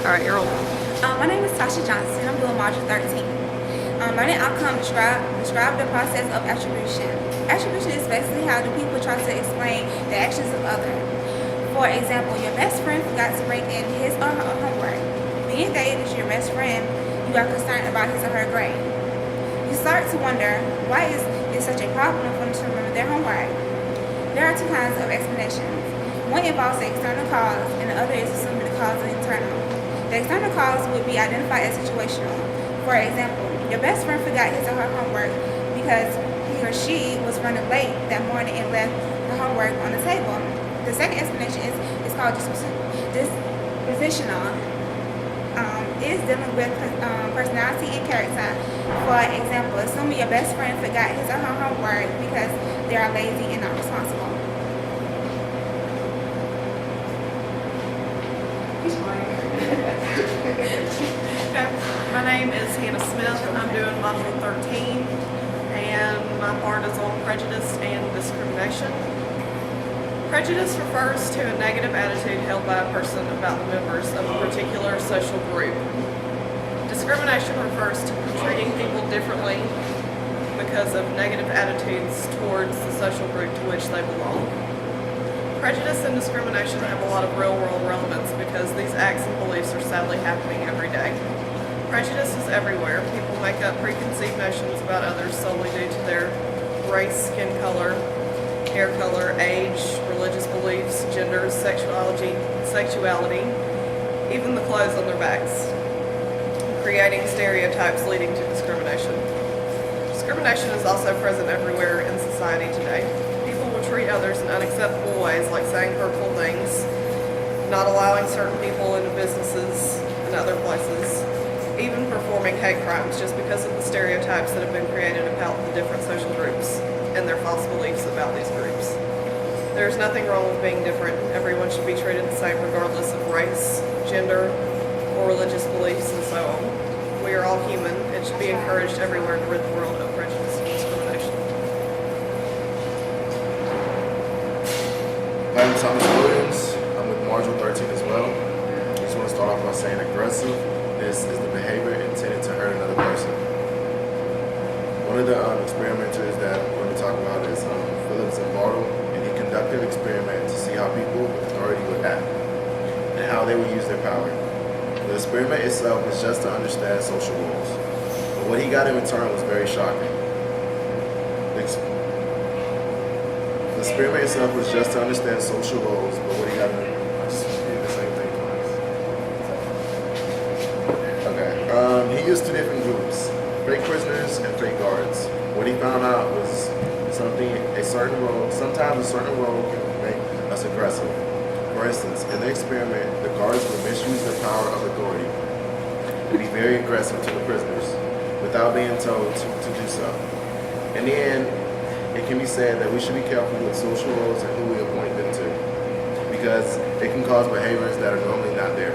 All right, you're on. My name is Tasha Johnson. I'm doing Module 13. Learning outcome describe the process of attribution. Attribution is basically how do people try to explain the actions of others. For example, your best friend forgot to break in his or her homework. Being that it is your best friend, you are concerned about his or her grade. You start to wonder, why is it such a problem for them to remember their homework? There are two kinds of explanations. One involves the external cause, and the other is assuming the cause is internal. The external cause would be identified as situational. For example, your best friend forgot his or her homework because he or she was running late that morning and left the homework on the table. The second explanation is called dispositional. It is dealing with personality and character. For example, assuming your best friend forgot his or her homework because they are lazy and not responsible. My name is Hannah Smith. I'm doing Module 13, and my part is on prejudice and discrimination. Prejudice refers to a negative attitude held by a person about the members of a particular social group. Discrimination refers to treating people differently because of negative attitudes towards the social group to which they belong. Prejudice and discrimination have a lot of real-world relevance because these acts and beliefs are sadly happening every day. Prejudice is everywhere. People make up preconceived notions about others solely due to their race, skin color, hair color, age, religious beliefs, gender, sexuality, even the clothes on their backs, creating stereotypes leading to discrimination. Discrimination is also present everywhere in society today. People will treat others in unacceptable ways, like saying hurtful things, not allowing certain people into businesses and other places, even performing hate crimes just because of the stereotypes that have been created about the different social groups and their false beliefs about these groups. There's nothing wrong with being different. Everyone should be treated the same regardless of race, gender, or religious beliefs, and so on. We are all human. It should be encouraged everywhere to rid the world of prejudice and discrimination. Hi, I'm Thomas Williams. I'm with Module 13 as well. I just want to start off by saying aggressive. This is the behavior intended to hurt another person. One of the experimenters that we're going to talk about is Phillips and Bartle, and he conducted an experiment to see how people with authority would act and how they would use their power. The experiment itself was just to understand social rules, but what he got in return was very shocking. The experiment itself was just to understand social roles, but what he got in return, I just did the same thing twice. Okay, he used two different groups, fake prisoners and fake guards. What he found out was sometimes a certain role can make us aggressive. For instance, in the experiment, the guards would misuse their power of authority to be very aggressive to the prisoners without being told to do so. In the end, it can be said that we should be careful with social roles and who we appoint them to, because it can cause behaviors that are normally not there.